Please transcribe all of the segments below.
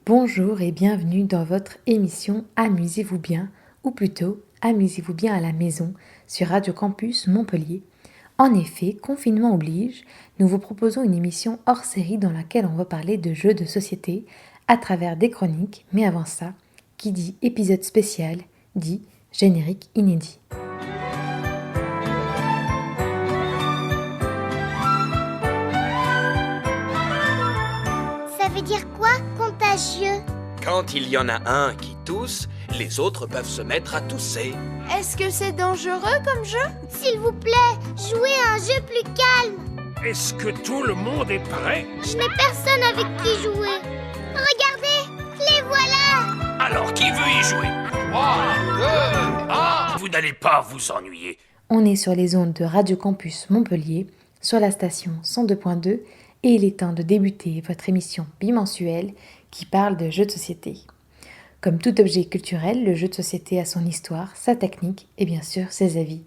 Bonjour et bienvenue dans votre émission Amusez-vous bien, ou plutôt Amusez-vous bien à la maison sur Radio Campus Montpellier. En effet, confinement oblige, nous vous proposons une émission hors série dans laquelle on va parler de jeux de société à travers des chroniques, mais avant ça, qui dit épisode spécial, dit générique inédit. Ça veut dire quoi, contagieux? Quand il y en a un qui tousse, les autres peuvent se mettre à tousser. Est-ce que c'est dangereux comme jeu? S'il vous plaît, jouez à un jeu plus calme. Est-ce que tout le monde est prêt? Je n'ai personne avec qui jouer. Regardez, les voilà. Alors qui veut y jouer? 3, 2, 1. Vous n'allez pas vous ennuyer. On est sur les ondes de Radio Campus Montpellier, sur la station 102.2, et il est temps de débuter votre émission bimensuelle qui parle de jeux de société. Comme tout objet culturel, le jeu de société a son histoire, sa technique et bien sûr ses avis.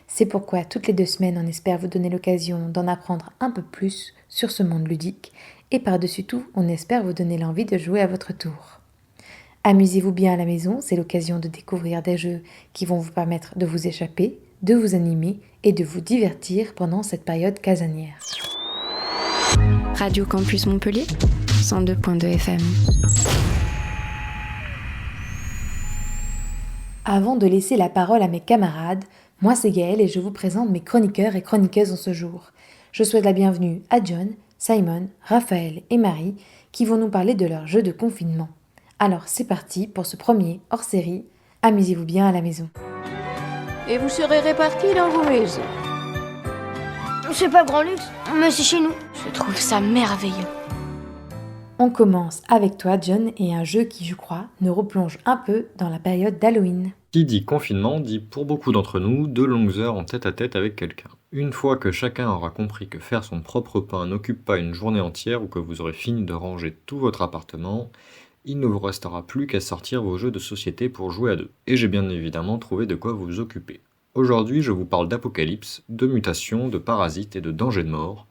C'est pourquoi toutes les 2 semaines, on espère vous donner l'occasion d'en apprendre un peu plus sur ce monde ludique et par-dessus tout, on espère vous donner l'envie de jouer à votre tour. Amusez-vous bien à la maison, c'est l'occasion de découvrir des jeux qui vont vous permettre de vous échapper, de vous animer et de vous divertir pendant cette période casanière. Radio Campus Montpellier, 102.2 FM. Avant de laisser la parole à mes camarades, moi c'est Gaëlle et je vous présente mes chroniqueurs et chroniqueuses en ce jour. Je souhaite la bienvenue à John, Simon, Raphaël et Marie qui vont nous parler de leur jeu de confinement. Alors c'est parti pour ce premier hors-série, amusez-vous bien à la maison. Et vous serez répartis dans vos maisons. C'est pas grand luxe, mais c'est chez nous. Je trouve ça merveilleux. On commence avec toi John et un jeu qui je crois nous replonge un peu dans la période d'Halloween. Qui dit confinement dit pour beaucoup d'entre nous 2 longues heures en tête-à-tête avec quelqu'un. Une fois que chacun aura compris que faire son propre pain n'occupe pas une journée entière ou que vous aurez fini de ranger tout votre appartement, il ne vous restera plus qu'à sortir vos jeux de société pour jouer à 2. Et j'ai bien évidemment trouvé de quoi vous occuper. Aujourd'hui, je vous parle d'apocalypse, de mutations, de parasites et de dangers de mort.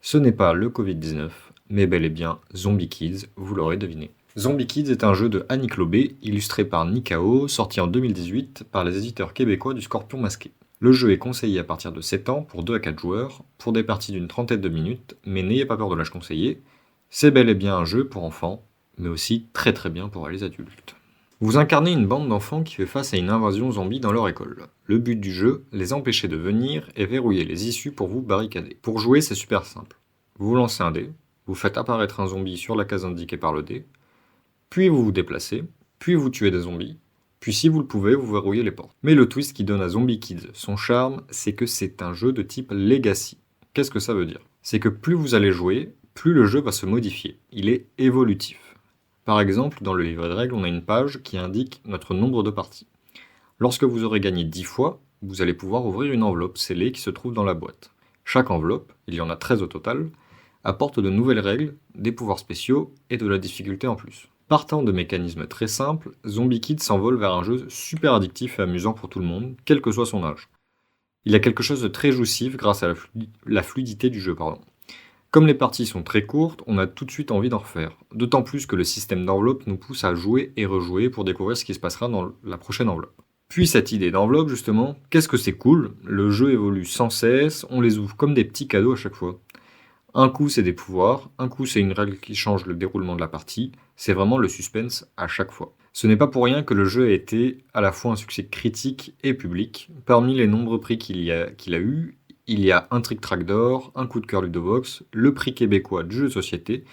Ce n'est pas le Covid-19, mais bel et bien Zombie Kids, vous l'aurez deviné. Zombie Kids est un jeu de Annie Lobé, illustré par Nikao, sorti en 2018 par les éditeurs québécois du Scorpion Masqué. Le jeu est conseillé à partir de 7 ans pour 2 à 4 joueurs, pour des parties d'une trentaine de minutes, mais n'ayez pas peur de l'âge conseillé. C'est bel et bien un jeu pour enfants, mais aussi très très bien pour les adultes. Vous incarnez une bande d'enfants qui fait face à une invasion zombie dans leur école. Le but du jeu, les empêcher de venir et verrouiller les issues pour vous barricader. Pour jouer, c'est super simple. Vous lancez un dé, vous faites apparaître un zombie sur la case indiquée par le dé, puis vous vous déplacez, puis vous tuez des zombies, puis si vous le pouvez, vous verrouillez les portes. Mais le twist qui donne à Zombie Kids son charme, c'est que c'est un jeu de type Legacy. Qu'est-ce que ça veut dire? C'est que plus vous allez jouer, plus le jeu va se modifier. Il est évolutif. Par exemple, dans le livret de règles, on a une page qui indique notre nombre de parties. Lorsque vous aurez gagné 10 fois, vous allez pouvoir ouvrir une enveloppe scellée qui se trouve dans la boîte. Chaque enveloppe, il y en a 13 au total, apporte de nouvelles règles, des pouvoirs spéciaux et de la difficulté en plus. Partant de mécanismes très simples, Zombie Kids s'envole vers un jeu super addictif et amusant pour tout le monde, quel que soit son âge. Il y a quelque chose de très jouissif grâce à la fluidité du jeu. Comme les parties sont très courtes, on a tout de suite envie d'en refaire. D'autant plus que le système d'enveloppe nous pousse à jouer et rejouer pour découvrir ce qui se passera dans la prochaine enveloppe. Puis cette idée d'enveloppe justement, qu'est-ce que c'est cool? Le jeu évolue sans cesse, on les ouvre comme des petits cadeaux à chaque fois. Un coup c'est des pouvoirs, un coup c'est une règle qui change le déroulement de la partie, c'est vraiment le suspense à chaque fois. Ce n'est pas pour rien que le jeu a été à la fois un succès critique et public. Parmi les nombreux prix qu'il a eu, il y a un Trick Track d'or, un coup de cœur Ludovox, le prix québécois du jeu de société,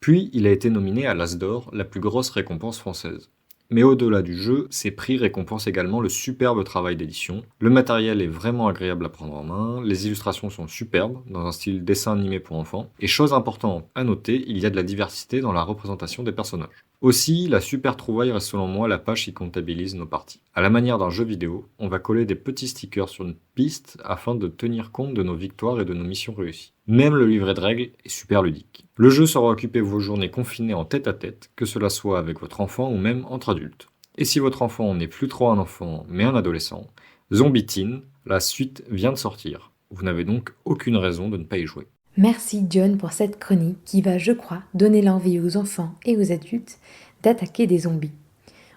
puis il a été nominé à l'As d'or, la plus grosse récompense française. Mais au-delà du jeu, ces prix récompensent également le superbe travail d'édition. Le matériel est vraiment agréable à prendre en main, les illustrations sont superbes, dans un style dessin animé pour enfants, et chose importante à noter, il y a de la diversité dans la représentation des personnages. Aussi, la super trouvaille reste selon moi la page qui comptabilise nos parties. À la manière d'un jeu vidéo, on va coller des petits stickers sur une piste afin de tenir compte de nos victoires et de nos missions réussies. Même le livret de règles est super ludique. Le jeu saura occuper vos journées confinées en tête-à-tête, que cela soit avec votre enfant ou même entre adultes. Et si votre enfant n'est plus trop un enfant mais un adolescent, Zombie Teen, la suite vient de sortir. Vous n'avez donc aucune raison de ne pas y jouer. Merci John pour cette chronique qui va, je crois, donner l'envie aux enfants et aux adultes d'attaquer des zombies.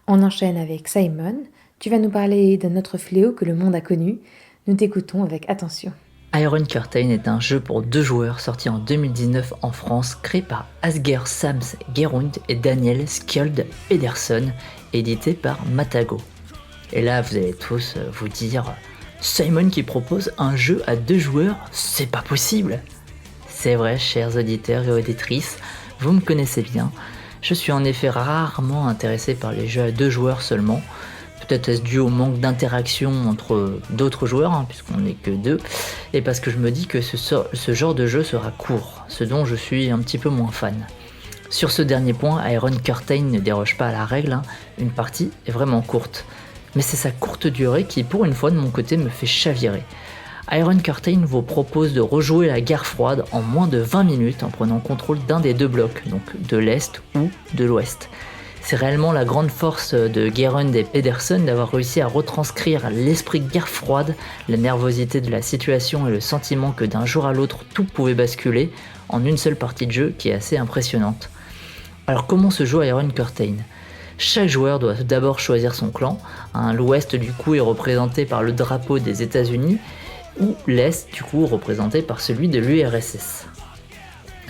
On enchaîne avec Simon. Tu vas nous parler d'un autre fléau que le monde a connu. Nous t'écoutons avec attention. Iron Curtain est un jeu pour 2 joueurs sorti en 2019 en France, créé par Asger Sams Gerund et Daniel Skjold Pedersen, édité par Matago. Et là, vous allez tous vous dire, Simon qui propose un jeu à 2 joueurs, c'est pas possible. C'est vrai, chers auditeurs et auditrices, vous me connaissez bien. Je suis en effet rarement intéressé par les jeux à 2 joueurs seulement. Peut-être est-ce dû au manque d'interaction entre d'autres joueurs, puisqu'on n'est que 2, et parce que je me dis que ce genre de jeu sera court, ce dont je suis un petit peu moins fan. Sur ce dernier point, Iron Curtain ne déroge pas à la règle, une partie est vraiment courte. Mais c'est sa courte durée qui, pour une fois de mon côté, me fait chavirer. Iron Curtain vous propose de rejouer la guerre froide en moins de 20 minutes en prenant contrôle d'un des 2 blocs, donc de l'Est ou de l'Ouest. C'est réellement la grande force de Gerund et Pedersen d'avoir réussi à retranscrire l'esprit guerre froide, la nervosité de la situation et le sentiment que d'un jour à l'autre tout pouvait basculer en une seule partie de jeu qui est assez impressionnante. Alors comment se joue Iron Curtain ? Chaque joueur doit d'abord choisir son clan. L'Ouest du coup est représenté par le drapeau des États-Unis ou l'Est du coup représenté par celui de l'URSS.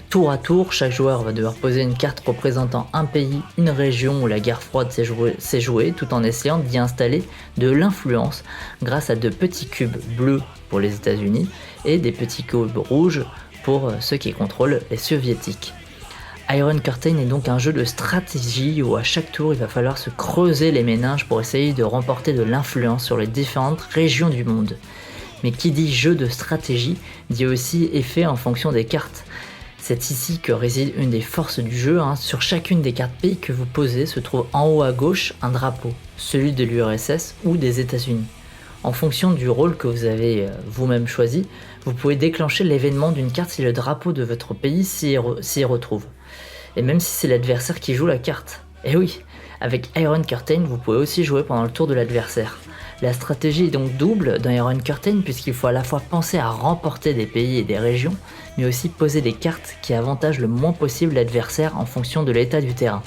Tour à tour, chaque joueur va devoir poser une carte représentant un pays, une région où la guerre froide s'est jouée, tout en essayant d'y installer de l'influence grâce à 2 petits cubes bleus pour les États-Unis et des petits cubes rouges pour ceux qui contrôlent les soviétiques. Iron Curtain est donc un jeu de stratégie où à chaque tour il va falloir se creuser les méninges pour essayer de remporter de l'influence sur les différentes régions du monde. Mais qui dit jeu de stratégie dit aussi effet en fonction des cartes. C'est ici que réside une des forces du jeu. Sur chacune des cartes pays que vous posez se trouve en haut à gauche un drapeau, celui de l'URSS ou des États-Unis. En fonction du rôle que vous avez vous-même choisi, vous pouvez déclencher l'événement d'une carte si le drapeau de votre pays s'y retrouve. Et même si c'est l'adversaire qui joue la carte. Et oui, avec Iron Curtain, vous pouvez aussi jouer pendant le tour de l'adversaire. La stratégie est donc double dans Iron Curtain puisqu'il faut à la fois penser à remporter des pays et des régions, mais aussi poser des cartes qui avantagent le moins possible l'adversaire en fonction de l'état du terrain.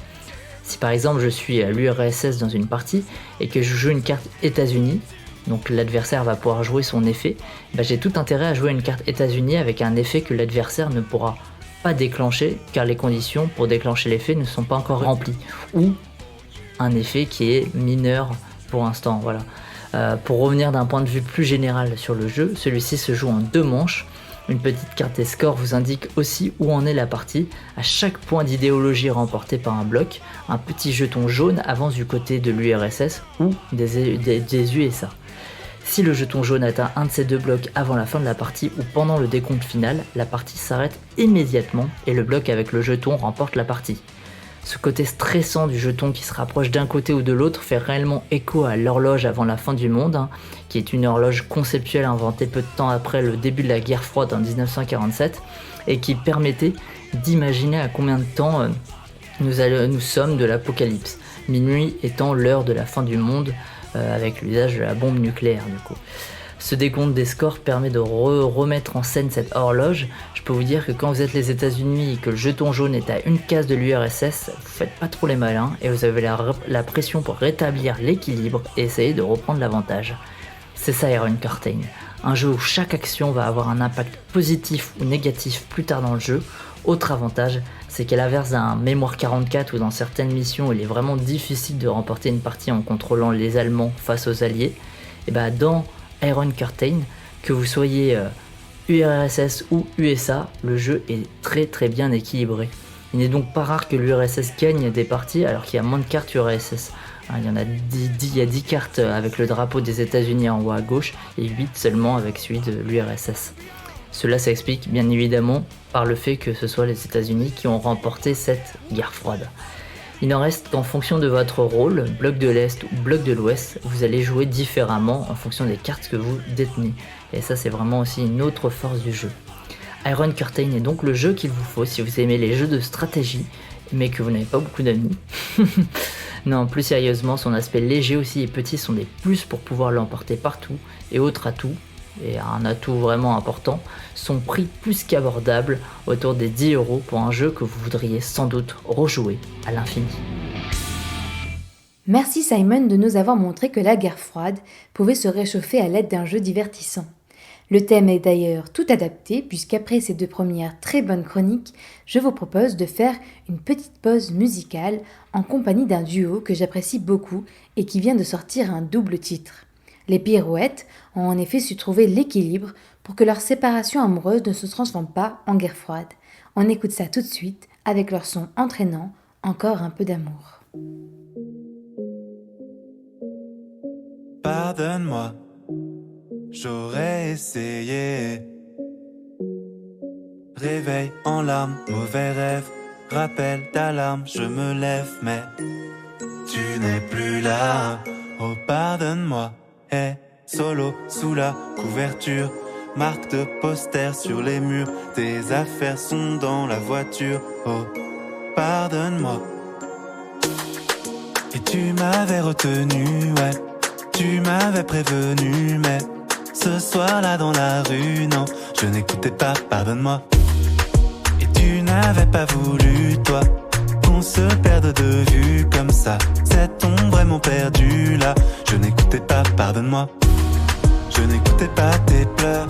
Si par exemple je suis à l'URSS dans une partie et que je joue une carte États-Unis, donc l'adversaire va pouvoir jouer son effet, j'ai tout intérêt à jouer une carte États-Unis avec un effet que l'adversaire ne pourra pas déclencher car les conditions pour déclencher l'effet ne sont pas encore remplies, ou un effet qui est mineur pour l'instant, voilà. Pour revenir d'un point de vue plus général sur le jeu, celui-ci se joue en 2 manches. Une petite carte des scores vous indique aussi où en est la partie. À chaque point d'idéologie remporté par un bloc, un petit jeton jaune avance du côté de l'URSS ou des USA. Si le jeton jaune atteint un de ces 2 blocs avant la fin de la partie ou pendant le décompte final, la partie s'arrête immédiatement et le bloc avec le jeton remporte la partie. Ce côté stressant du jeton qui se rapproche d'un côté ou de l'autre fait réellement écho à l'horloge avant la fin du monde, qui est une horloge conceptuelle inventée peu de temps après le début de la guerre froide en 1947 et qui permettait d'imaginer à combien de temps nous sommes de l'apocalypse, minuit étant l'heure de la fin du monde avec l'usage de la bombe nucléaire du coup. Ce décompte des scores permet de remettre en scène cette horloge. Je peux vous dire que quand vous êtes les États-Unis et que le jeton jaune est à une case de l'URSS, vous faites pas trop les malins et vous avez la pression pour rétablir l'équilibre et essayer de reprendre l'avantage. C'est ça Iron Curtain, un jeu où chaque action va avoir un impact positif ou négatif plus tard dans le jeu. Autre avantage, c'est qu'à l'inverse d'un Mémoire 44 où dans certaines missions il est vraiment difficile de remporter une partie en contrôlant les Allemands face aux Alliés, et dans Iron Curtain, que vous soyez URSS ou USA, le jeu est très très bien équilibré. Il n'est donc pas rare que l'URSS gagne des parties alors qu'il y a moins de cartes URSS. Il y a 10 cartes avec le drapeau des États-Unis en haut à gauche et 8 seulement avec celui de l'URSS. Cela s'explique bien évidemment par le fait que ce soit les États-Unis qui ont remporté cette guerre froide. Il n'en reste qu'en fonction de votre rôle, bloc de l'Est ou bloc de l'Ouest, vous allez jouer différemment en fonction des cartes que vous détenez. Et ça c'est vraiment aussi une autre force du jeu. Iron Curtain est donc le jeu qu'il vous faut si vous aimez les jeux de stratégie, mais que vous n'avez pas beaucoup d'amis. Non, plus sérieusement, son aspect léger aussi et petit sont des plus pour pouvoir l'emporter partout et autre atout, et un atout vraiment important, son prix plus qu'abordable, autour des 10€ pour un jeu que vous voudriez sans doute rejouer à l'infini. Merci Simon de nous avoir montré que la guerre froide pouvait se réchauffer à l'aide d'un jeu divertissant. Le thème est d'ailleurs tout adapté puisqu'après ces 2 premières très bonnes chroniques, je vous propose de faire une petite pause musicale en compagnie d'un duo que j'apprécie beaucoup et qui vient de sortir un double titre. Les Pirouettes ont en effet su trouver l'équilibre pour que leur séparation amoureuse ne se transforme pas en guerre froide. On écoute ça tout de suite avec leur son entraînant, Encore un peu d'amour. Pardonne-moi, j'aurais essayé. Réveil en larmes, mauvais rêve, rappel d'alarme, je me lève mais tu n'es plus là. Oh pardonne-moi, hey, solo sous la couverture, marque de poster sur les murs, tes affaires sont dans la voiture. Oh pardonne-moi. Et tu m'avais retenu, ouais, tu m'avais prévenu, mais ce soir-là dans la rue, non, je n'écoutais pas, pardonne-moi. Et tu n'avais pas voulu, toi, qu'on se perde de vue comme ça. Cette ombre vraiment perdue là, je n'écoutais pas, pardonne-moi. Je n'écoutais pas tes pleurs,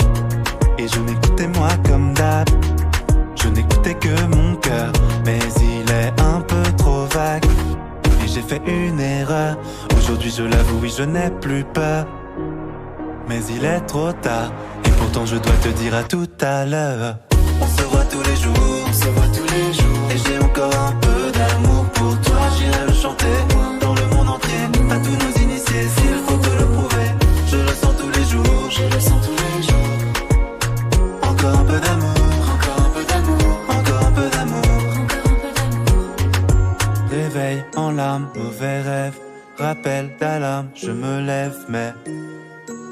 et je m'écoutais moi comme d'hab. Je n'écoutais que mon cœur, mais il est un peu trop vague. Et j'ai fait une erreur, aujourd'hui je l'avoue, oui je n'ai plus peur. Mais il est trop tard, et pourtant je dois te dire à tout à l'heure. On se voit tous les jours, on se voit tous les jours. Et j'ai encore un peu d'amour pour toi, j'irai le chanter dans le monde entier. À tous nos initiés, s'il faut te le prouver. Je le sens tous les jours, je le sens tous les jours. Encore un peu d'amour, encore un peu d'amour, encore un peu d'amour, encore un peu d'amour. Réveil en larmes, mauvais rêve, rappel d'alarme, je me lève mais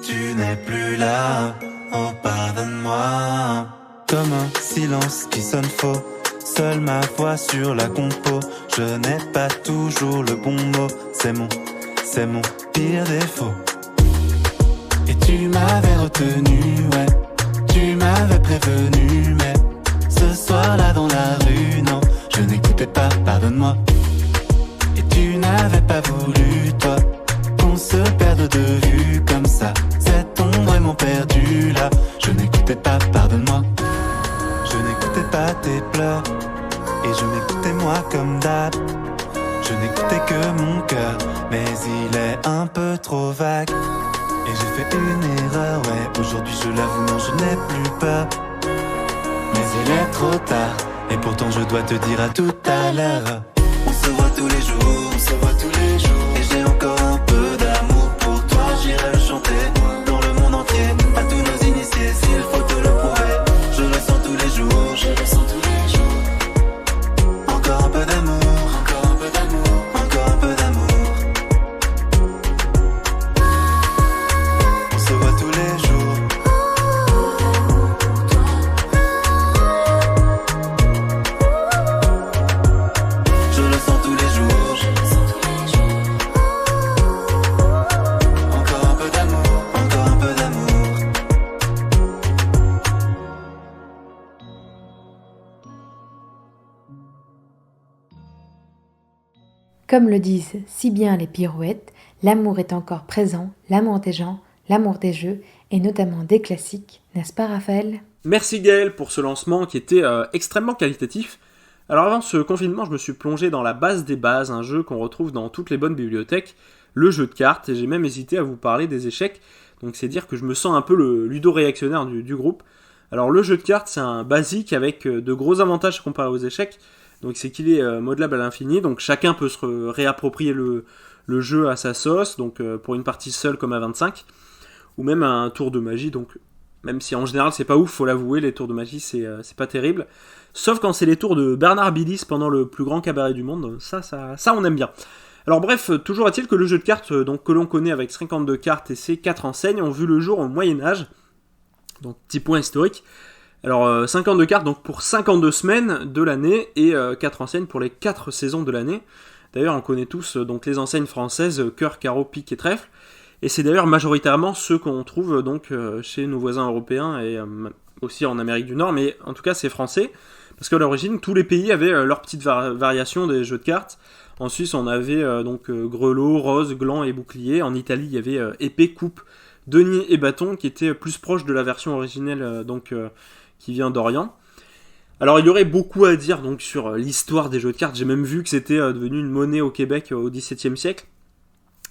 tu n'es plus là, oh pardonne-moi. Comme un silence qui sonne faux, seule ma voix sur la compo. Je n'ai pas toujours le bon mot, c'est mon pire défaut. Et tu m'avais retenu, ouais, tu m'avais prévenu, mais ce soir-là dans la rue, non, je n'écoutais pas, pardonne-moi. Et tu n'avais pas voulu, toi, qu'on se perde de vue comme ça. Cette ombre vraiment perdue là, je n'écoutais pas, pardonne-moi. Je n'écoutais pas tes pleurs, et je m'écoutais moi comme d'hab. Je n'écoutais que mon cœur, mais il est un peu trop vague. Et j'ai fait une erreur, ouais, aujourd'hui je l'avoue, non je n'ai plus peur. Mais il est trop tard, et pourtant je dois te dire à tout à l'heure. On se voit tous les jours, on se voit tous les jours. Et j'ai encore un peu d'amour pour toi, j'irai le chanter dans le monde entier. À tous nos initiés, s'il faut te le prouver. Je le sens tous les jours, je le sens tous les jours. Encore un peu d'amour, encore un peu d'amour, encore un peu d'amour. On se voit tous les jours. Je le sens tous les jours, je le sens tous les jours. Encore un peu d'amour, encore un peu d'amour. Comme le disent si bien les Pirouettes, l'amour est encore présent, l'amour des gens, l'amour des jeux, et notamment des classiques, n'est-ce pas Raphaël ? Merci Gaël pour ce lancement qui était extrêmement qualitatif. Alors avant ce confinement, je me suis plongé dans la base des bases, un jeu qu'on retrouve dans toutes les bonnes bibliothèques, le jeu de cartes, et j'ai même hésité à vous parler des échecs, donc c'est dire que je me sens un peu le ludo-réactionnaire du groupe. Alors le jeu de cartes, c'est un basique avec de gros avantages comparé aux échecs, donc c'est qu'il est modelable à l'infini, donc chacun peut se réapproprier le jeu à sa sauce, donc pour une partie seule comme à 25, ou même un tour de magie, donc même si en général c'est pas ouf, faut l'avouer, les tours de magie c'est pas terrible, sauf quand c'est les tours de Bernard Billis pendant le plus grand cabaret du monde, ça on aime bien. Alors bref, toujours est-il que le jeu de cartes donc, que l'on connaît avec 52 cartes et ses 4 enseignes ont vu le jour au Moyen-Âge, donc petit point historique. Alors 52 cartes donc pour 52 semaines de l'année et 4 enseignes pour les 4 saisons de l'année. D'ailleurs on connaît tous donc les enseignes françaises cœur, carreau, pique et trèfle. Et c'est d'ailleurs majoritairement ceux qu'on trouve donc chez nos voisins européens et aussi en Amérique du Nord, mais en tout cas c'est français, parce qu'à l'origine tous les pays avaient leur petite variation des jeux de cartes. En Suisse on avait donc grelot, rose, gland et bouclier. En Italie il y avait épée, coupe, denier et bâton qui étaient plus proches de la version originelle qui vient d'Orient. Alors il y aurait beaucoup à dire donc sur l'histoire des jeux de cartes, j'ai même vu que c'était devenu une monnaie au Québec au XVIIe siècle.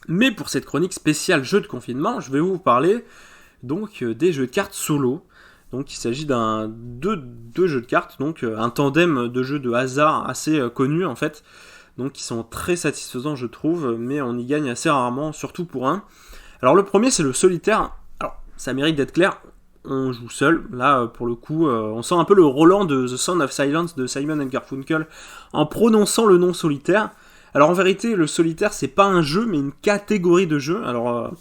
Mais pour cette chronique spéciale jeux de confinement, je vais vous parler donc des jeux de cartes solo. Donc il s'agit de deux jeux de cartes, donc un tandem de jeux de hasard assez connus en fait, donc qui sont très satisfaisants je trouve, mais on y gagne assez rarement, surtout pour un. Alors le premier c'est le solitaire, alors ça mérite d'être clair, on joue seul, là pour le coup on sent un peu le Roland de The Sound of Silence de Simon & Garfunkel en prononçant le nom solitaire. Alors en vérité le solitaire c'est pas un jeu mais une catégorie de jeux, alors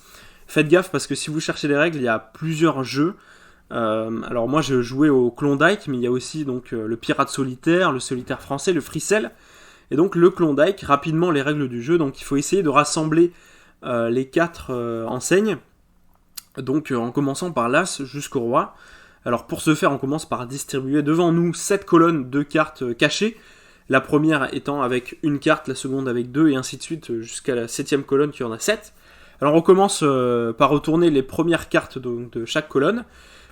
faites gaffe parce que si vous cherchez les règles il y a plusieurs jeux. Alors moi je jouais au Klondike, mais il y a aussi donc le pirate solitaire, le solitaire français, le Fricelle, et donc le Klondike, rapidement les règles du jeu, donc il faut essayer de rassembler les 4 enseignes, donc en commençant par l'As jusqu'au Roi. Alors pour ce faire on commence par distribuer devant nous 7 colonnes de cartes cachées, la première étant avec une carte, la seconde avec 2, et ainsi de suite jusqu'à la 7ème colonne qui en a 7. Alors on commence par retourner les premières cartes de chaque colonne,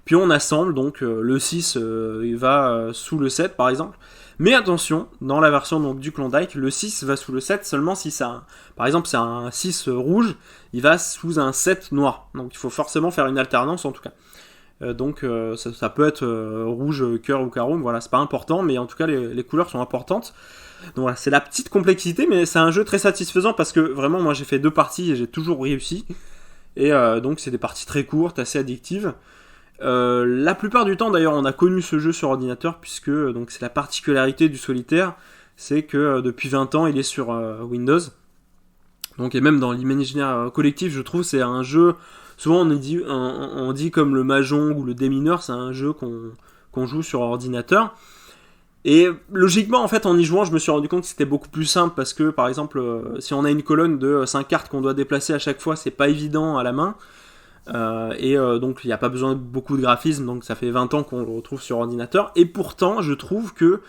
puis on assemble, donc le 6 il va sous le 7 par exemple. Mais attention, dans la version donc, du Klondike, le 6 va sous le 7 seulement si ça, par exemple c'est un 6 rouge, il va sous un 7 noir. Donc il faut forcément faire une alternance en tout cas. Donc ça peut être rouge, cœur ou carreau, voilà, c'est pas important, mais en tout cas les couleurs sont importantes. Donc voilà, c'est la petite complexité, mais c'est un jeu très satisfaisant parce que vraiment moi j'ai fait 2 parties et j'ai toujours réussi. Et donc c'est des parties très courtes, assez addictives. La plupart du temps d'ailleurs on a connu ce jeu sur ordinateur puisque donc c'est la particularité du solitaire, c'est que depuis 20 ans il est sur Windows. Donc et même dans l'imaginaire collectif je trouve c'est un jeu, souvent on dit comme le Mahjong ou le démineur, c'est un jeu qu'on joue sur ordinateur. Et logiquement en fait en y jouant je me suis rendu compte que c'était beaucoup plus simple parce que par exemple si on a une colonne de 5 cartes qu'on doit déplacer à chaque fois c'est pas évident à la main. Donc il n'y a pas besoin de beaucoup de graphisme, donc ça fait 20 ans qu'on le retrouve sur ordinateur, et pourtant je trouve que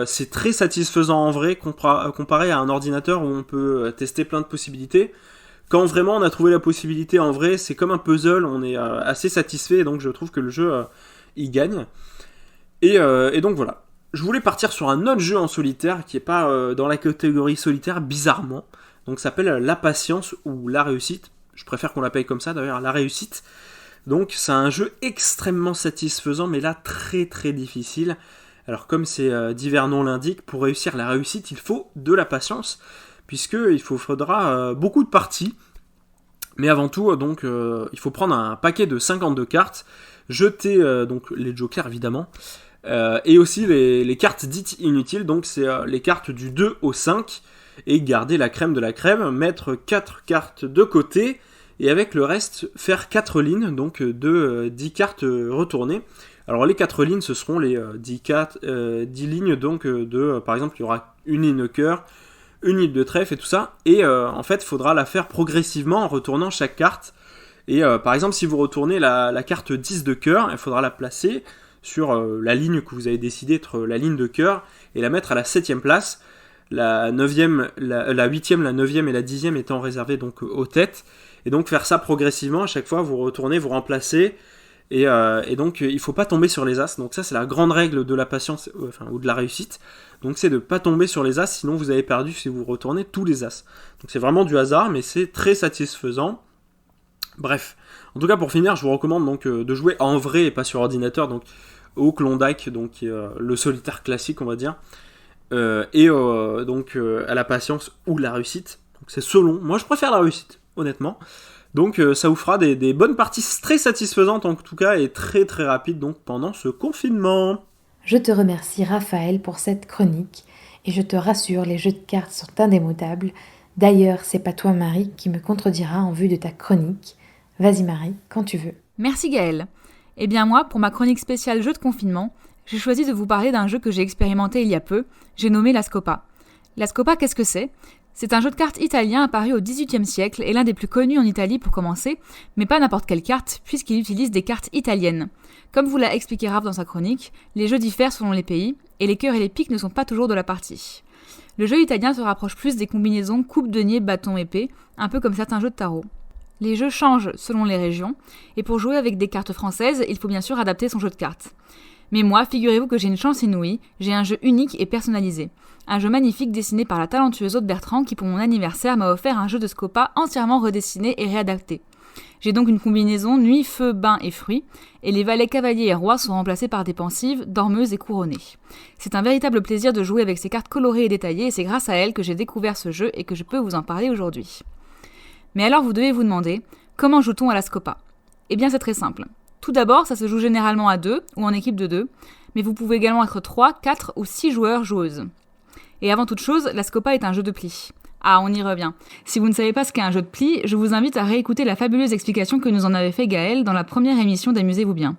c'est très satisfaisant en vrai comparé à un ordinateur où on peut tester plein de possibilités. Quand vraiment on a trouvé la possibilité en vrai, c'est comme un puzzle, on est assez satisfait, et donc je trouve que le jeu il gagne. Et donc voilà, je voulais partir sur un autre jeu en solitaire qui est pas dans la catégorie solitaire bizarrement, donc ça s'appelle La Patience ou La Réussite. Je préfère qu'on l'appelle comme ça d'ailleurs, La Réussite. Donc c'est un jeu extrêmement satisfaisant, mais là très très difficile. Alors comme ces divers noms l'indiquent, pour réussir la réussite, il faut de la patience, puisqu'il faudra beaucoup de parties. Mais avant tout, donc, il faut prendre un paquet de 52 cartes, jeter donc les jokers évidemment, et aussi les cartes dites inutiles, donc c'est les cartes du 2 au 5, et garder la crème de la crème, mettre 4 cartes de côté, et avec le reste, faire 4 lignes, donc de 10 cartes retournées. Alors les 4 lignes, ce seront les 10 lignes, donc par exemple, il y aura une ligne de cœur, une ligne de trèfle et tout ça, et en fait, il faudra la faire progressivement en retournant chaque carte. Et par exemple, si vous retournez la carte 10 de cœur, il faudra la placer sur la ligne que vous avez décidé être la ligne de cœur, et la mettre à la 7ème place, la 9ème, la 8ème, la 9ème et la 10ème étant réservées donc aux têtes. Et donc faire ça progressivement, à chaque fois vous retournez, vous remplacez, et donc il faut pas tomber sur les as. Donc ça c'est la grande règle de la patience, ou de la réussite, donc c'est de pas tomber sur les as, sinon vous avez perdu si vous retournez tous les as. Donc c'est vraiment du hasard, mais c'est très satisfaisant. Bref, en tout cas pour finir, je vous recommande donc de jouer en vrai et pas sur ordinateur, donc au Klondike, donc le solitaire classique on va dire, donc à la patience ou la réussite. Donc c'est selon, moi je préfère la réussite, honnêtement. Donc ça vous fera des bonnes parties très satisfaisantes en tout cas, et très très rapides donc pendant ce confinement. Je te remercie Raphaël pour cette chronique, et je te rassure, les jeux de cartes sont indémodables. D'ailleurs, c'est pas toi Marie qui me contredira en vue de ta chronique. Vas-y Marie, quand tu veux. Merci Gaëlle. Eh bien moi, pour ma chronique spéciale jeu de confinement, j'ai choisi de vous parler d'un jeu que j'ai expérimenté il y a peu, j'ai nommé la Scopa. La Scopa, qu'est-ce que c'est ? C'est un jeu de cartes italien apparu au XVIIIe siècle et l'un des plus connus en Italie pour commencer, mais pas n'importe quelle carte, puisqu'il utilise des cartes italiennes. Comme vous l'a expliqué Raph dans sa chronique, les jeux diffèrent selon les pays, et les cœurs et les piques ne sont pas toujours de la partie. Le jeu italien se rapproche plus des combinaisons coupe, denier, bâton, épée, un peu comme certains jeux de tarot. Les jeux changent selon les régions, et pour jouer avec des cartes françaises, il faut bien sûr adapter son jeu de cartes. Mais moi, figurez-vous que j'ai une chance inouïe, j'ai un jeu unique et personnalisé. Un jeu magnifique dessiné par la talentueuse Aude Bertrand qui pour mon anniversaire m'a offert un jeu de Scopa entièrement redessiné et réadapté. J'ai donc une combinaison nuit, feu, bain et fruits, et les valets, cavaliers et rois sont remplacés par des pensives, dormeuses et couronnées. C'est un véritable plaisir de jouer avec ces cartes colorées et détaillées, et c'est grâce à elles que j'ai découvert ce jeu et que je peux vous en parler aujourd'hui. Mais alors vous devez vous demander, comment joue-t-on à la Scopa ? Eh bien c'est très simple. Tout d'abord, ça se joue généralement à 2 ou en équipe de 2, mais vous pouvez également être 3, 4 ou 6 joueurs-joueuses. Et avant toute chose, la Scopa est un jeu de pli. Ah, on y revient. Si vous ne savez pas ce qu'est un jeu de pli, je vous invite à réécouter la fabuleuse explication que nous en avait fait Gaël dans la première émission d'Amusez-vous bien.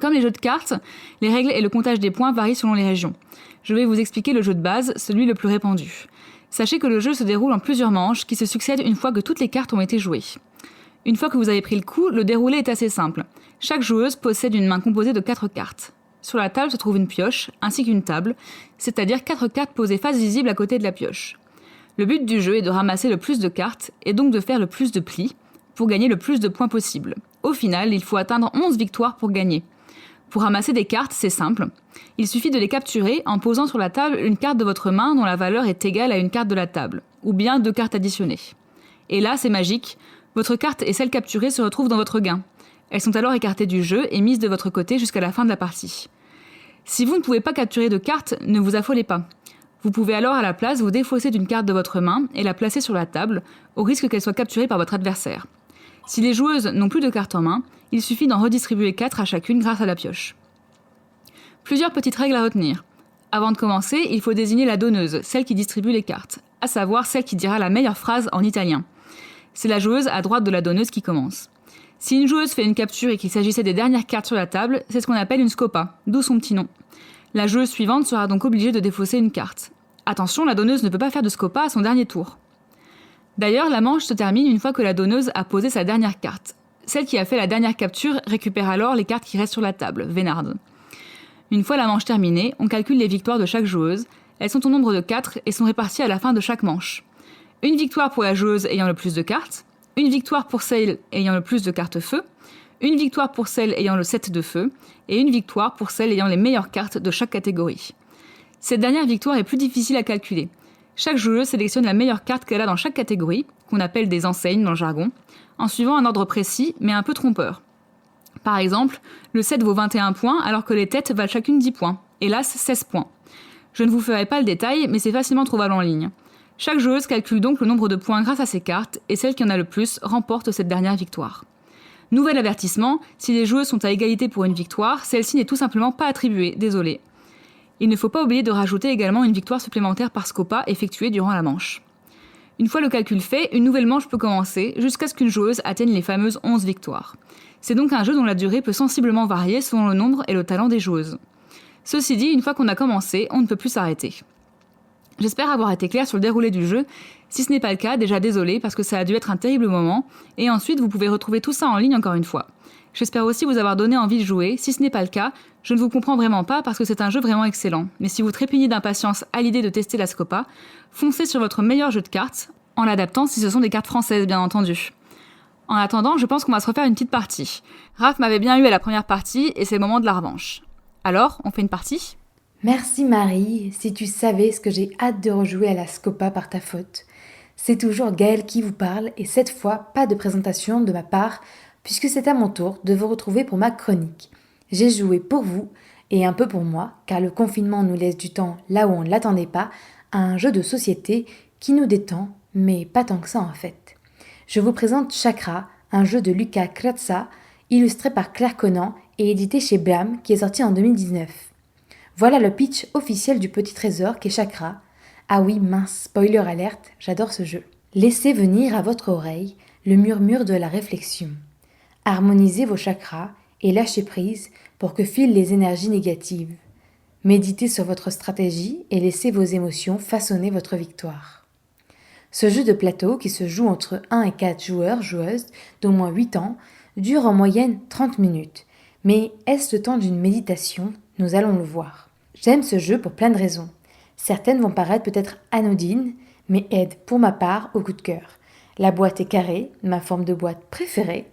Comme les jeux de cartes, les règles et le comptage des points varient selon les régions. Je vais vous expliquer le jeu de base, celui le plus répandu. Sachez que le jeu se déroule en plusieurs manches qui se succèdent une fois que toutes les cartes ont été jouées. Une fois que vous avez pris le coup, le déroulé est assez simple. Chaque joueuse possède une main composée de 4 cartes. Sur la table se trouve une pioche, ainsi qu'une table, c'est-à-dire 4 cartes posées face visible à côté de la pioche. Le but du jeu est de ramasser le plus de cartes, et donc de faire le plus de plis, pour gagner le plus de points possible. Au final, il faut atteindre 11 victoires pour gagner. Pour ramasser des cartes, c'est simple. Il suffit de les capturer en posant sur la table une carte de votre main dont la valeur est égale à une carte de la table, ou bien 2 cartes additionnées. Et là, c'est magique, votre carte et celle capturée se retrouvent dans votre gain. Elles sont alors écartées du jeu et mises de votre côté jusqu'à la fin de la partie. Si vous ne pouvez pas capturer de carte, ne vous affolez pas. Vous pouvez alors à la place vous défausser d'une carte de votre main et la placer sur la table, au risque qu'elle soit capturée par votre adversaire. Si les joueuses n'ont plus de cartes en main, il suffit d'en redistribuer 4 à chacune grâce à la pioche. Plusieurs petites règles à retenir. Avant de commencer, il faut désigner la donneuse, celle qui distribue les cartes, à savoir celle qui dira la meilleure phrase en italien. C'est la joueuse à droite de la donneuse qui commence. Si une joueuse fait une capture et qu'il s'agissait des dernières cartes sur la table, c'est ce qu'on appelle une scopa, d'où son petit nom. La joueuse suivante sera donc obligée de défausser une carte. Attention, la donneuse ne peut pas faire de scopa à son dernier tour. D'ailleurs, la manche se termine une fois que la donneuse a posé sa dernière carte. Celle qui a fait la dernière capture récupère alors les cartes qui restent sur la table, vénarde. Une fois la manche terminée, on calcule les victoires de chaque joueuse. Elles sont au nombre de 4 et sont réparties à la fin de chaque manche. Une victoire pour la joueuse ayant le plus de cartes, une victoire pour celle ayant le plus de cartes feu, une victoire pour celle ayant le 7 de feu, et une victoire pour celle ayant les meilleures cartes de chaque catégorie. Cette dernière victoire est plus difficile à calculer. Chaque joueuse sélectionne la meilleure carte qu'elle a dans chaque catégorie, qu'on appelle des enseignes dans le jargon, en suivant un ordre précis, mais un peu trompeur. Par exemple, le 7 vaut 21 points, alors que les têtes valent chacune 10 points, hélas 16 points. Je ne vous ferai pas le détail, mais c'est facilement trouvable en ligne. Chaque joueuse calcule donc le nombre de points grâce à ses cartes, et celle qui en a le plus remporte cette dernière victoire. Nouvel avertissement, si les joueuses sont à égalité pour une victoire, celle-ci n'est tout simplement pas attribuée, désolé. Il ne faut pas oublier de rajouter également une victoire supplémentaire par scopa effectuée durant la manche. Une fois le calcul fait, une nouvelle manche peut commencer jusqu'à ce qu'une joueuse atteigne les fameuses 11 victoires. C'est donc un jeu dont la durée peut sensiblement varier selon le nombre et le talent des joueuses. Ceci dit, une fois qu'on a commencé, on ne peut plus s'arrêter. J'espère avoir été clair sur le déroulé du jeu. Si ce n'est pas le cas, déjà désolé parce que ça a dû être un terrible moment, et ensuite vous pouvez retrouver tout ça en ligne encore une fois. J'espère aussi vous avoir donné envie de jouer. Si ce n'est pas le cas, je ne vous comprends vraiment pas parce que c'est un jeu vraiment excellent. Mais si vous trépignez d'impatience à l'idée de tester la Scopa, foncez sur votre meilleur jeu de cartes, en l'adaptant si ce sont des cartes françaises bien entendu. En attendant, je pense qu'on va se refaire une petite partie. Raph m'avait bien eu à la première partie et c'est le moment de la revanche. Alors, on fait une partie ? Merci Marie, si tu savais ce que j'ai hâte de rejouer à la Scopa par ta faute. C'est toujours Gaël qui vous parle et cette fois, pas de présentation de ma part, puisque c'est à mon tour de vous retrouver pour ma chronique. J'ai joué pour vous et un peu pour moi, car le confinement nous laisse du temps là où on ne l'attendait pas, à un jeu de société qui nous détend, mais pas tant que ça en fait. Je vous présente Chakra, un jeu de Luca Kratza, illustré par Claire Conan et édité chez Blam, qui est sorti en 2019. Voilà le pitch officiel du petit trésor qu'est Chakra. Ah oui, mince, spoiler alerte, j'adore ce jeu. Laissez venir à votre oreille le murmure de la réflexion. Harmonisez vos chakras et lâchez prise pour que filent les énergies négatives. Méditez sur votre stratégie et laissez vos émotions façonner votre victoire. Ce jeu de plateau, qui se joue entre 1 et 4 joueurs-joueuses d'au moins 8 ans, dure en moyenne 30 minutes. Mais est-ce le temps d'une méditation? Nous allons le voir. J'aime ce jeu pour plein de raisons. Certaines vont paraître peut-être anodines, mais aident pour ma part au coup de cœur. La boîte est carrée, ma forme de boîte préférée.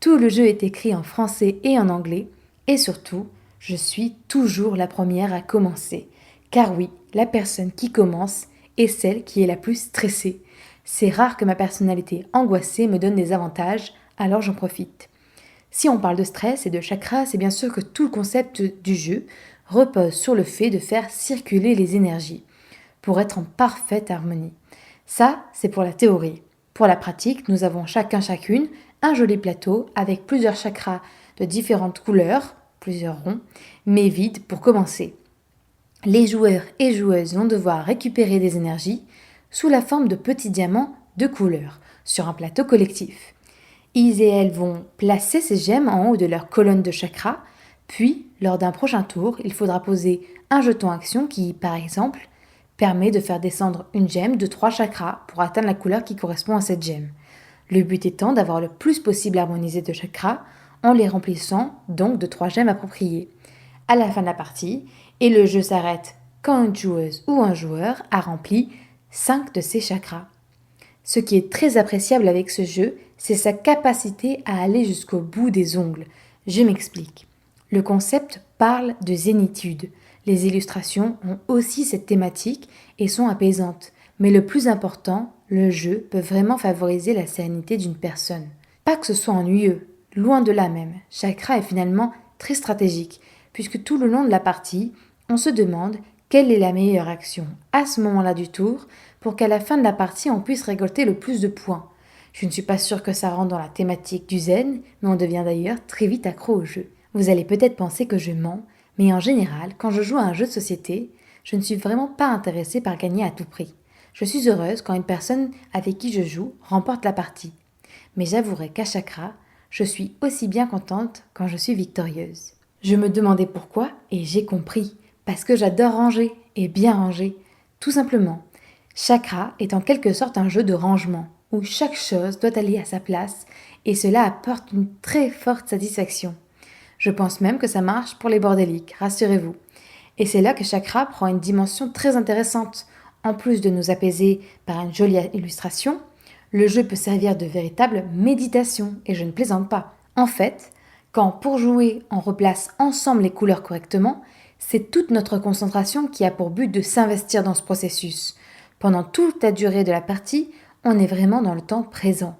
Tout le jeu est écrit en français et en anglais. Et surtout, je suis toujours la première à commencer. Car oui, la personne qui commence est celle qui est la plus stressée. C'est rare que ma personnalité angoissée me donne des avantages, alors j'en profite. Si on parle de stress et de chakras, c'est bien sûr que tout le concept du jeu repose sur le fait de faire circuler les énergies pour être en parfaite harmonie. Ça, c'est pour la théorie. Pour la pratique, nous avons chacune un joli plateau avec plusieurs chakras de différentes couleurs, plusieurs ronds, mais vides pour commencer. Les joueurs et joueuses vont devoir récupérer des énergies sous la forme de petits diamants de couleur sur un plateau collectif. Ils et elles vont placer ces gemmes en haut de leur colonne de chakras, puis, lors d'un prochain tour, il faudra poser un jeton action qui, par exemple, permet de faire descendre une gemme de 3 chakras pour atteindre la couleur qui correspond à cette gemme. Le but étant d'avoir le plus possible harmonisé de chakras en les remplissant donc de 3 gemmes appropriées. À la fin de la partie, et le jeu s'arrête quand une joueuse ou un joueur a rempli 5 de ces chakras. Ce qui est très appréciable avec ce jeu, c'est sa capacité à aller jusqu'au bout des ongles. Je m'explique. Le concept parle de zénitude. Les illustrations ont aussi cette thématique et sont apaisantes. Mais le plus important, le jeu peut vraiment favoriser la sérénité d'une personne. Pas que ce soit ennuyeux, loin de là même. Chakra est finalement très stratégique, puisque tout le long de la partie, on se demande quelle est la meilleure action à ce moment-là du tour pour qu'à la fin de la partie, on puisse récolter le plus de points. Je ne suis pas sûre que ça rentre dans la thématique du zen, mais on devient d'ailleurs très vite accro au jeu. Vous allez peut-être penser que je mens, mais en général, quand je joue à un jeu de société, je ne suis vraiment pas intéressée par gagner à tout prix. Je suis heureuse quand une personne avec qui je joue remporte la partie. Mais j'avouerai qu'à Chakra, je suis aussi bien contente quand je suis victorieuse. Je me demandais pourquoi et j'ai compris. Parce que j'adore ranger et bien ranger. Tout simplement. Chakra est en quelque sorte un jeu de rangement où chaque chose doit aller à sa place et cela apporte une très forte satisfaction. Je pense même que ça marche pour les bordéliques, rassurez-vous. Et c'est là que Chakra prend une dimension très intéressante. En plus de nous apaiser par une jolie illustration, le jeu peut servir de véritable méditation, et je ne plaisante pas. En fait, quand pour jouer on replace ensemble les couleurs correctement, c'est toute notre concentration qui a pour but de s'investir dans ce processus. Pendant toute la durée de la partie, on est vraiment dans le temps présent.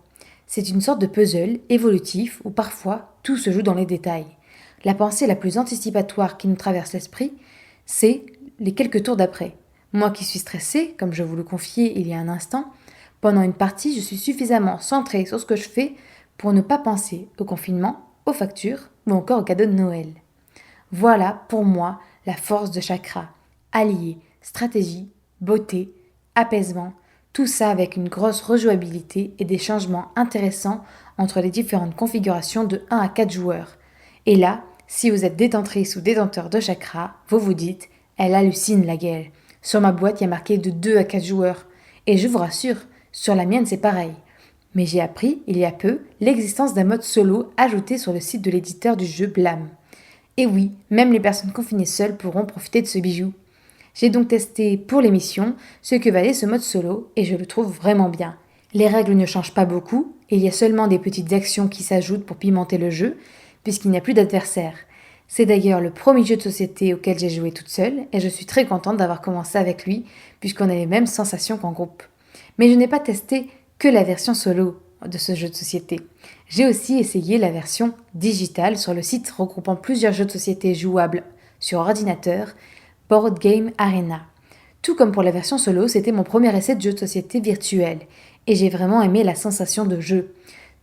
C'est une sorte de puzzle évolutif où parfois tout se joue dans les détails. La pensée la plus anticipatoire qui nous traverse l'esprit, c'est les quelques tours d'après. Moi qui suis stressée, comme je vous le confiais il y a un instant, pendant une partie, je suis suffisamment centrée sur ce que je fais pour ne pas penser au confinement, aux factures ou encore aux cadeaux de Noël. Voilà, pour moi, la force de Chakra. Allier stratégie, beauté, apaisement, tout ça avec une grosse rejouabilité et des changements intéressants entre les différentes configurations de 1 à 4 joueurs. Et là, si vous êtes détentrice ou détenteur de Chakra, vous vous dites « Elle hallucine la gueule ». Sur ma boîte, il y a marqué de 2 à 4 joueurs. Et je vous rassure, sur la mienne, c'est pareil. Mais j'ai appris, il y a peu, l'existence d'un mode solo ajouté sur le site de l'éditeur du jeu Blam. Et oui, même les personnes confinées seules pourront profiter de ce bijou. J'ai donc testé pour l'émission ce que valait ce mode solo et je le trouve vraiment bien. Les règles ne changent pas beaucoup et il y a seulement des petites actions qui s'ajoutent pour pimenter le jeu puisqu'il n'y a plus d'adversaires. C'est d'ailleurs le premier jeu de société auquel j'ai joué toute seule et je suis très contente d'avoir commencé avec lui puisqu'on a les mêmes sensations qu'en groupe. Mais je n'ai pas testé que la version solo de ce jeu de société. J'ai aussi essayé la version digitale sur le site regroupant plusieurs jeux de société jouables sur ordinateur, Board Game Arena. Tout comme pour la version solo, c'était mon premier essai de jeu de société virtuel et j'ai vraiment aimé la sensation de jeu.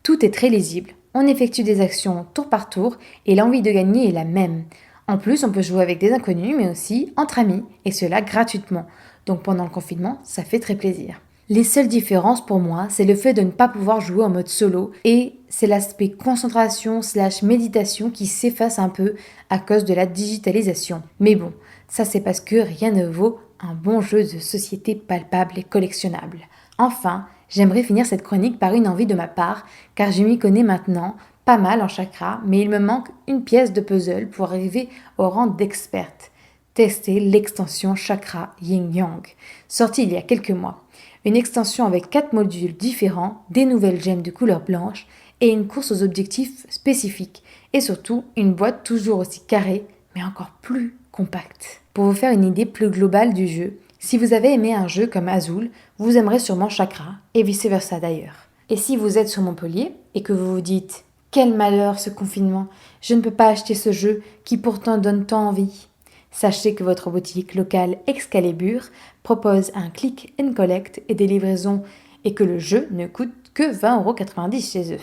Tout est très lisible, on effectue des actions tour par tour et l'envie de gagner est la même. En plus, on peut jouer avec des inconnus mais aussi entre amis et cela gratuitement. Donc pendant le confinement, ça fait très plaisir. Les seules différences pour moi, c'est le fait de ne pas pouvoir jouer en mode solo et c'est l'aspect concentration / méditation qui s'efface un peu à cause de la digitalisation. Mais bon, ça c'est parce que rien ne vaut un bon jeu de société palpable et collectionnable. Enfin, j'aimerais finir cette chronique par une envie de ma part, car je m'y connais maintenant pas mal en chakra, mais il me manque une pièce de puzzle pour arriver au rang d'experte. Tester l'extension Chakra Yin Yang, sortie il y a quelques mois. Une extension avec 4 modules différents, des nouvelles gemmes de couleur blanche et une course aux objectifs spécifiques. Et surtout, une boîte toujours aussi carrée, mais encore plus compacte. Pour vous faire une idée plus globale du jeu, si vous avez aimé un jeu comme Azul, vous aimerez sûrement Chakra, et vice versa d'ailleurs. Et si vous êtes sur Montpellier, et que vous vous dites « Quel malheur ce confinement, je ne peux pas acheter ce jeu qui pourtant donne tant envie », sachez que votre boutique locale Excalibur propose un click and collect et des livraisons et que le jeu ne coûte que 20,90€ chez eux.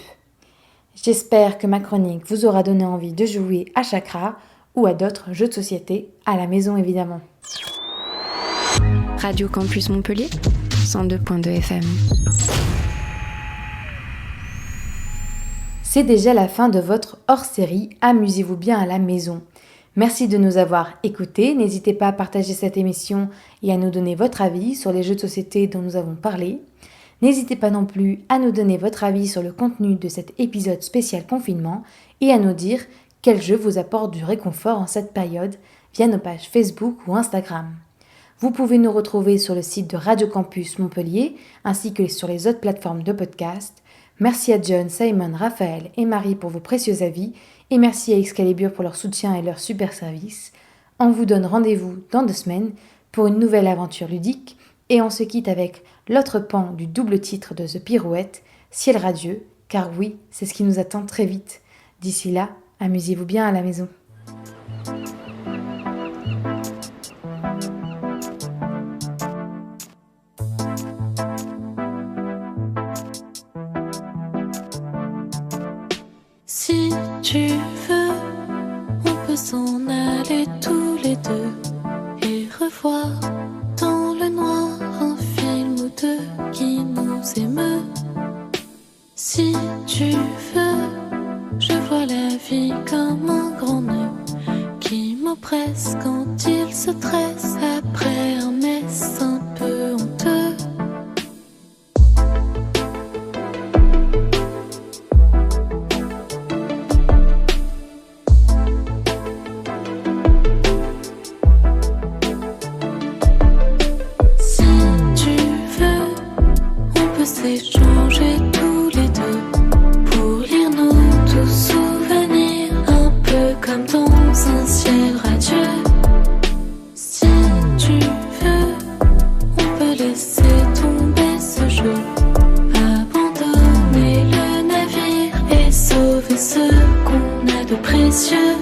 J'espère que ma chronique vous aura donné envie de jouer à Chakra ou à d'autres jeux de société, à la maison évidemment. Radio Campus Montpellier, 102.2 FM. C'est déjà la fin de votre hors-série Amusez-vous bien à la maison. Merci de nous avoir écoutés. N'hésitez pas à partager cette émission et à nous donner votre avis sur les jeux de société dont nous avons parlé. N'hésitez pas non plus à nous donner votre avis sur le contenu de cet épisode spécial confinement et à nous dire quel jeu vous apporte du réconfort en cette période via nos pages Facebook ou Instagram. Vous pouvez nous retrouver sur le site de Radio Campus Montpellier ainsi que sur les autres plateformes de podcast. Merci à John, Simon, Raphaël et Marie pour vos précieux avis et merci à Excalibur pour leur soutien et leur super service. On vous donne rendez-vous dans 2 semaines pour une nouvelle aventure ludique et on se quitte avec l'autre pan du double titre de The Pirouette, Ciel radieux, car oui, c'est ce qui nous attend très vite. D'ici là, amusez-vous bien à la maison. Si tu veux, on peut s'en aller tous les deux et revoir dans le noir un film ou deux qui nous émeut. Si tu veux, je vois la vie comme un grand nœud qui m'oppresse quand il se tresse après un mess un peu honteux. Échanger tous les deux pour lire nos doux souvenirs, un peu comme dans un ciel radieux. Si tu veux, on peut laisser tomber ce jeu, abandonner le navire et sauver ce qu'on a de précieux.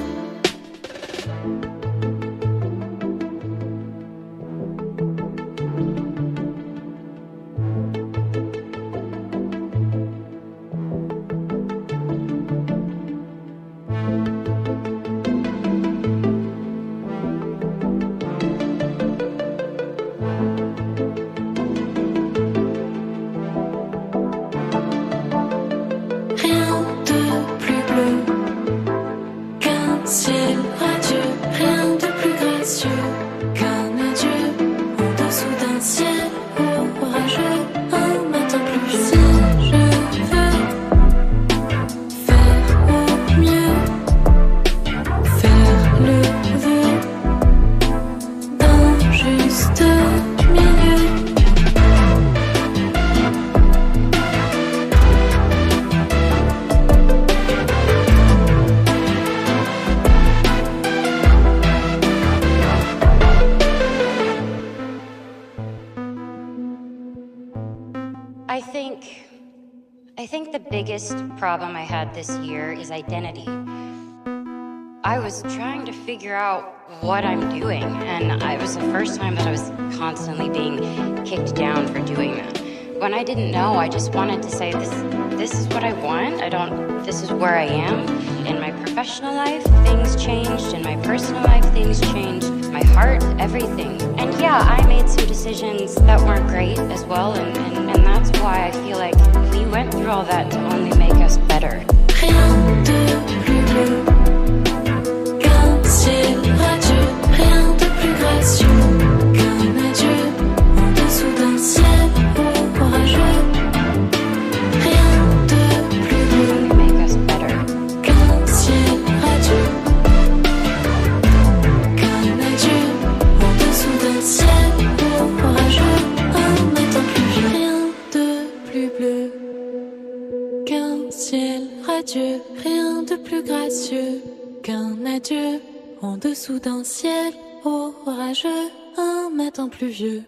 I think the biggest problem I had this year is identity. I was trying to figure out what I'm doing, and it was the first time that I was constantly being kicked down for doing that. When I didn't know, I just wanted to say, this is what I want. This is where I am. In my professional life, things changed. In my personal life, things changed. My heart, everything. And yeah, I made some decisions that weren't great as well, and that's why I feel like we went through all that to only make us better. Rien de plus bleu qu'un ciel radieux, rien de plus gracieux qu'un adieu en dessous d'un ciel orageux. ciel radieux, rien de plus gracieux qu'un adieu en dessous d'un ciel orageux, un matin pluvieux.